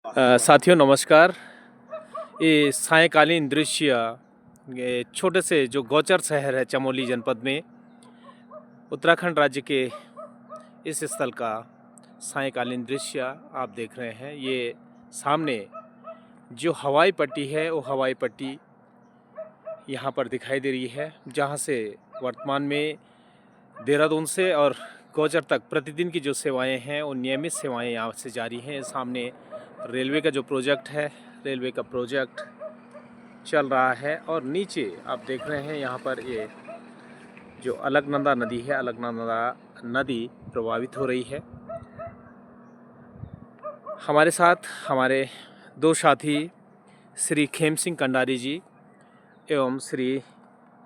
साथियों नमस्कार। ये सायंकालीन दृश्य ये छोटे से जो गौचर शहर है चमोली जनपद में उत्तराखंड राज्य के इस स्थल का सायंकालीन दृश्य आप देख रहे हैं। ये सामने जो हवाई पट्टी है वो हवाई पट्टी यहाँ पर दिखाई दे रही है, जहाँ से वर्तमान में देहरादून से और गौचर तक प्रतिदिन की जो सेवाएं हैं वो नियमित सेवाएं यहाँ से जारी हैं। सामने रेलवे का जो प्रोजेक्ट है, रेलवे का प्रोजेक्ट चल रहा है और नीचे आप देख रहे हैं यहाँ पर ये जो अलकनंदा नदी है, अलकनंदा नदी प्रभावित हो रही है। हमारे साथ हमारे दो साथी श्री खेम सिंह कंडारी जी एवं श्री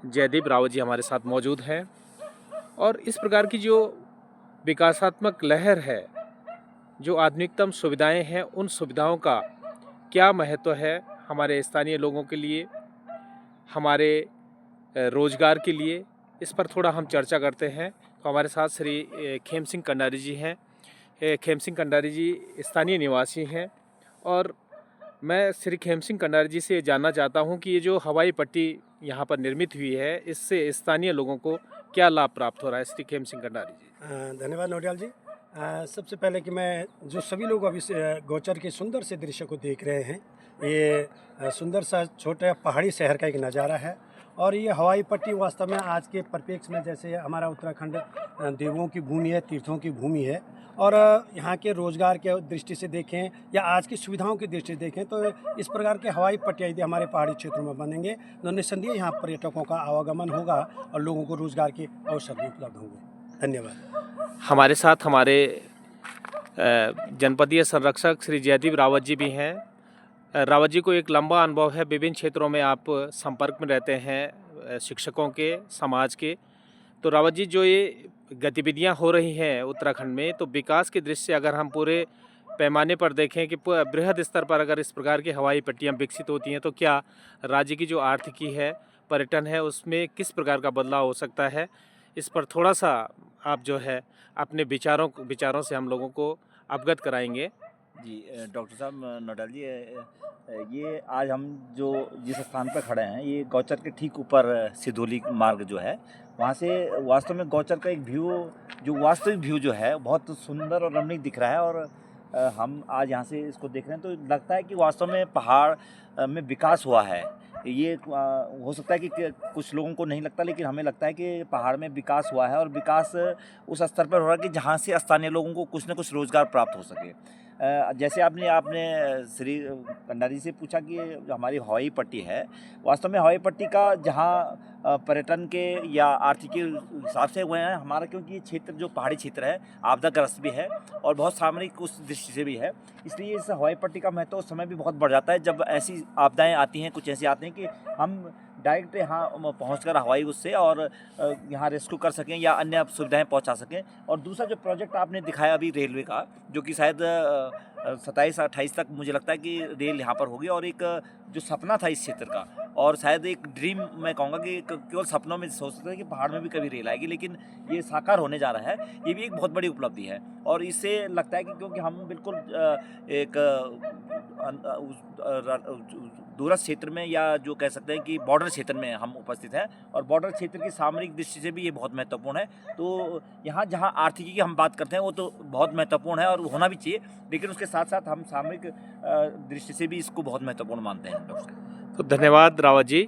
जयदीप रावत जी हमारे साथ मौजूद हैं और इस प्रकार की जो विकासात्मक लहर है, जो आधुनिकतम सुविधाएं हैं, उन सुविधाओं का क्या महत्व है हमारे स्थानीय लोगों के लिए, हमारे रोजगार के लिए, इस पर थोड़ा हम चर्चा करते हैं। तो हमारे साथ श्री खेम सिंह कंडारी जी हैं। खेम सिंह कंडारी जी स्थानीय निवासी हैं और मैं श्री खेम सिंह कंडारी जी से जानना चाहता हूं कि ये जो हवाई पट्टी यहाँ पर निर्मित हुई है, इससे स्थानीय लोगों को क्या लाभ प्राप्त हो रहा है। श्री खेम सिंह कंडारी जी। धन्यवाद नोटियाल जी। सबसे पहले कि मैं जो सभी लोग अभी गौचर के सुंदर से दृश्य को देख रहे हैं, ये सुंदर सा छोटा पहाड़ी शहर का एक नज़ारा है और ये हवाई पट्टी वास्तव में आज के परिप्रेक्ष्य में जैसे हमारा उत्तराखंड देवों की भूमि है, तीर्थों की भूमि है और यहाँ के रोज़गार के दृष्टि से देखें या आज की सुविधाओं की दृष्टि से देखें तो इस प्रकार के हवाई पट्टियाँ यदि हमारे पहाड़ी क्षेत्रों में बनेंगे तो निस्संदेह यहाँ पर्यटकों का आवागमन होगा और लोगों को रोज़गार के अवसर भी उपलब्ध होंगे। धन्यवाद। हमारे साथ हमारे जनपदीय संरक्षक श्री जयदीप रावत जी भी हैं। रावत जी को एक लंबा अनुभव है, विभिन्न क्षेत्रों में आप संपर्क में रहते हैं शिक्षकों के, समाज के। तो रावत जी, जो ये गतिविधियां हो रही हैं उत्तराखंड में, तो विकास की दृष्टि से अगर हम पूरे पैमाने पर देखें कि बृहद स्तर पर अगर इस प्रकार की हवाई पट्टियां विकसित होती हैं तो क्या राज्य की जो आर्थिकी है, पर्यटन है, उसमें किस प्रकार का बदलाव हो सकता है, इस पर थोड़ा सा आप जो है अपने विचारों से हम लोगों को अवगत कराएंगे। जी डॉक्टर साहब नोडाल जी, ये आज हम जो जिस स्थान पर खड़े हैं, ये गौचर के ठीक ऊपर सिधोली मार्ग जो है, वहाँ से वास्तव में गौचर का एक व्यू, जो वास्तविक व्यू जो है, बहुत सुंदर और रमणीक दिख रहा है। और हम आज यहाँ से इसको देख रहे हैं तो लगता है कि वास्तव में पहाड़ में विकास हुआ है। ये हो सकता है कि कुछ लोगों को नहीं लगता, लेकिन हमें लगता है कि पहाड़ में विकास हुआ है और विकास उस स्तर पर हो रहा है कि जहाँ से स्थानीय लोगों को कुछ न कुछ रोज़गार प्राप्त हो सके। जैसे आपने श्री कंडारी से पूछा कि जो हमारी हवाई पट्टी है, वास्तव में हवाई पट्टी का जहाँ पर्यटन के या आर्थिक के हिसाब से हुए हैं हमारा, क्योंकि ये क्षेत्र जो पहाड़ी क्षेत्र है आपदाग्रस्त भी है और बहुत सामरिक उस दृष्टि से भी है, इसलिए इस हवाई पट्टी का महत्व उस समय भी बहुत बढ़ जाता है जब ऐसी आपदाएं आती हैं, कुछ ऐसी आती हैं कि हम डायरेक्ट यहाँ पहुँचकर हवाई उससे और यहाँ रेस्क्यू कर सकें या अन्य सुविधाएं पहुँचा सकें। और दूसरा जो प्रोजेक्ट आपने दिखाया अभी रेलवे का, जो कि शायद 27-28 तक मुझे लगता है कि रेल यहाँ पर होगी, और एक जो सपना था इस क्षेत्र का, और शायद एक ड्रीम मैं कहूँगा कि केवल सपनों में सोच सकते हैं कि पहाड़ में भी कभी रेल आएगी, लेकिन ये साकार होने जा रहा है। ये भी एक बहुत बड़ी उपलब्धि है और इससे लगता है कि क्योंकि हम बिल्कुल एक दूरस्थ क्षेत्र में या जो कह सकते हैं कि बॉर्डर क्षेत्र में हम उपस्थित हैं, और बॉर्डर क्षेत्र की सामरिक दृष्टि से भी ये बहुत महत्वपूर्ण है। तो यहाँ जहाँ आर्थिकी की हम बात करते हैं वो तो बहुत महत्वपूर्ण है और होना भी चाहिए, लेकिन उसके साथ साथ हम सामरिक दृष्टि से भी इसको बहुत महत्वपूर्ण मानते हैं। तो धन्यवाद रावत जी।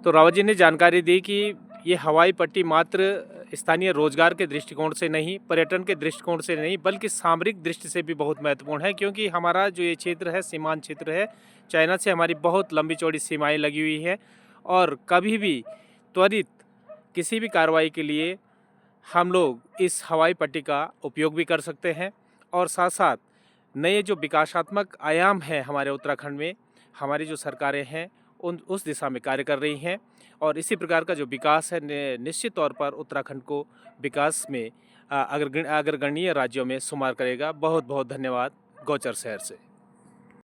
तो रावत जी ने जानकारी दी कि ये हवाई पट्टी मात्र स्थानीय रोजगार के दृष्टिकोण से नहीं, पर्यटन के दृष्टिकोण से नहीं, बल्कि सामरिक दृष्टि से भी बहुत महत्वपूर्ण है, क्योंकि हमारा जो ये क्षेत्र है सीमांत क्षेत्र है, चाइना से हमारी बहुत लंबी चौड़ी सीमाएं लगी हुई हैं और कभी भी त्वरित किसी भी कार्रवाई के लिए हम लोग इस हवाई पट्टी का उपयोग भी कर सकते हैं। और साथ साथ नए जो विकासात्मक आयाम हैं हमारे उत्तराखंड में, हमारी जो सरकारें हैं उस दिशा में कार्य कर रही हैं और इसी प्रकार का जो विकास है निश्चित तौर पर उत्तराखंड को विकास में अग्रगण्य राज्यों में शुमार करेगा। बहुत बहुत धन्यवाद गौचर शहर से।